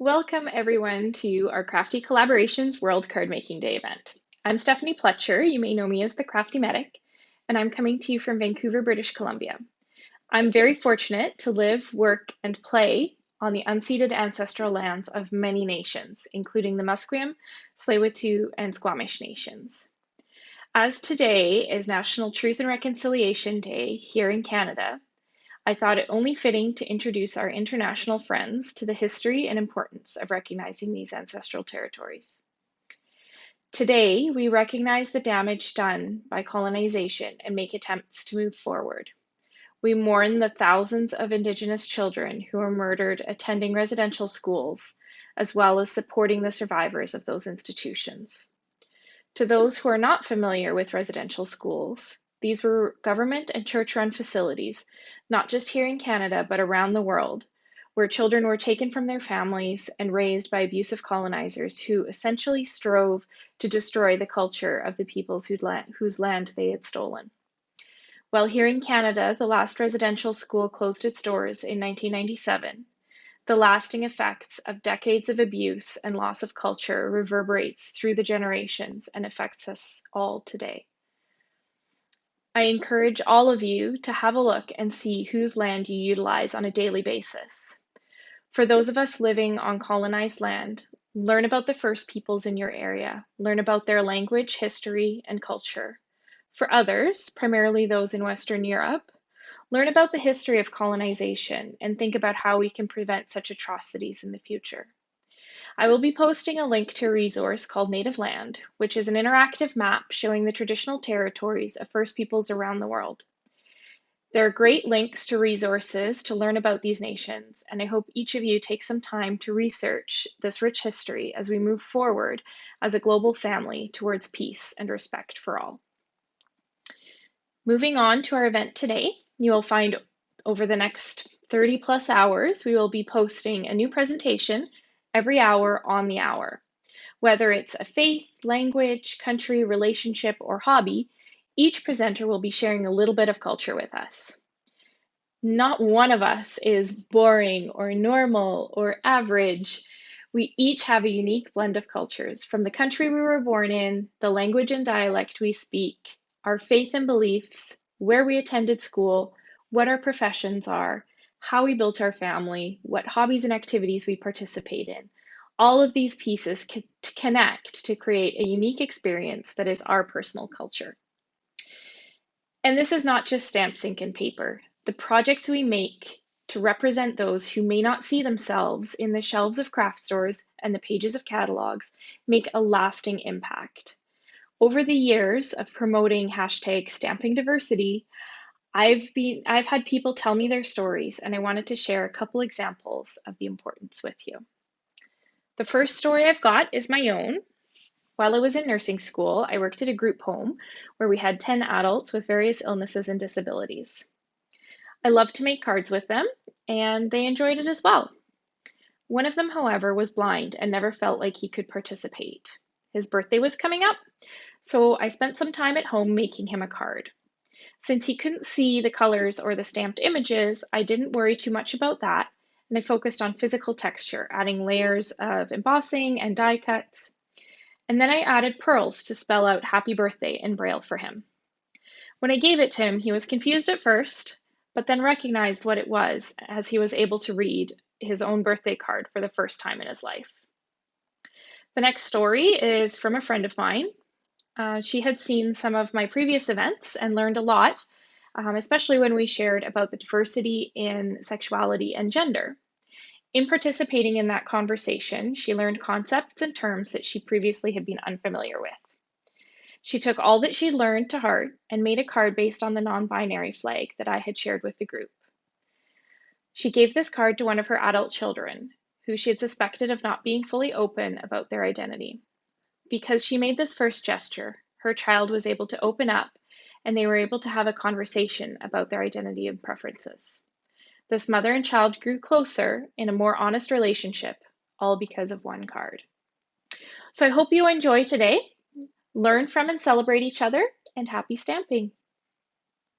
Welcome everyone to our Crafty Collaborations World Card Making Day event. I'm Stephanie Pletcher, you may know me as the Crafty Medic, and I'm coming to you from Vancouver, British Columbia. I'm very fortunate to live, work, and play on the unceded ancestral lands of many nations, including the Musqueam, Tsleil-Waututh, and Squamish nations. As today is National Truth and Reconciliation Day here in Canada, I thought it only fitting to introduce our international friends to the history and importance of recognizing these ancestral territories. Today, we recognize the damage done by colonization and make attempts to move forward. We mourn the thousands of Indigenous children who were murdered attending residential schools, as well as supporting the survivors of those institutions. To those who are not familiar with residential schools, these were government and church-run facilities, not just here in Canada, but around the world, where children were taken from their families and raised by abusive colonizers who essentially strove to destroy the culture of the peoples whose land they had stolen. While here in Canada, the last residential school closed its doors in 1997, the lasting effects of decades of abuse and loss of culture reverberates through the generations and affects us all today. I encourage all of you to have a look and see whose land you utilize on a daily basis. For those of us living on colonized land, learn about the first peoples in your area, learn about their language, history, and culture. For others, primarily those in Western Europe, learn about the history of colonization and think about how we can prevent such atrocities in the future. I will be posting a link to a resource called Native Land, which is an interactive map showing the traditional territories of First Peoples around the world. There are great links to resources to learn about these nations, and I hope each of you takes some time to research this rich history as we move forward as a global family towards peace and respect for all. Moving on to our event today, you will find over the next 30 plus hours, we will be posting a new presentation every hour on the hour. Whether it's a faith, language, country, relationship, or hobby, each presenter will be sharing a little bit of culture with us. Not one of us is boring or normal or average. We each have a unique blend of cultures, from the country we were born in, the language and dialect we speak, our faith and beliefs, where we attended school, what our professions are, how we built our family, what hobbies and activities we participate in. All of these pieces connect to create a unique experience that is our personal culture. And this is not just stamps, ink, and paper. The projects we make to represent those who may not see themselves in the shelves of craft stores and the pages of catalogs make a lasting impact. Over the years of promoting hashtag stamping diversity, I've had people tell me their stories, and I wanted to share a couple examples of the importance with you. The first story I've got is my own. While I was in nursing school, I worked at a group home where we had 10 adults with various illnesses and disabilities. I loved to make cards with them, and they enjoyed it as well. One of them, however, was blind and never felt like he could participate. His birthday was coming up, so I spent some time at home making him a card. Since he couldn't see the colors or the stamped images, I didn't worry too much about that, and I focused on physical texture, adding layers of embossing and die cuts. And then I added pearls to spell out happy birthday in Braille for him. When I gave it to him, he was confused at first, but then recognized what it was as he was able to read his own birthday card for the first time in his life. The next story is from a friend of mine. She had seen some of my previous events and learned a lot, especially when we shared about the diversity in sexuality and gender. In participating in that conversation, she learned concepts and terms that she previously had been unfamiliar with. She took all that she learned to heart and made a card based on the non-binary flag that I had shared with the group. She gave this card to one of her adult children, who she had suspected of not being fully open about their identity. Because she made this first gesture, her child was able to open up and they were able to have a conversation about their identity and preferences. This mother and child grew closer in a more honest relationship, all because of one card. So I hope you enjoy today, learn from and celebrate each other, and happy stamping.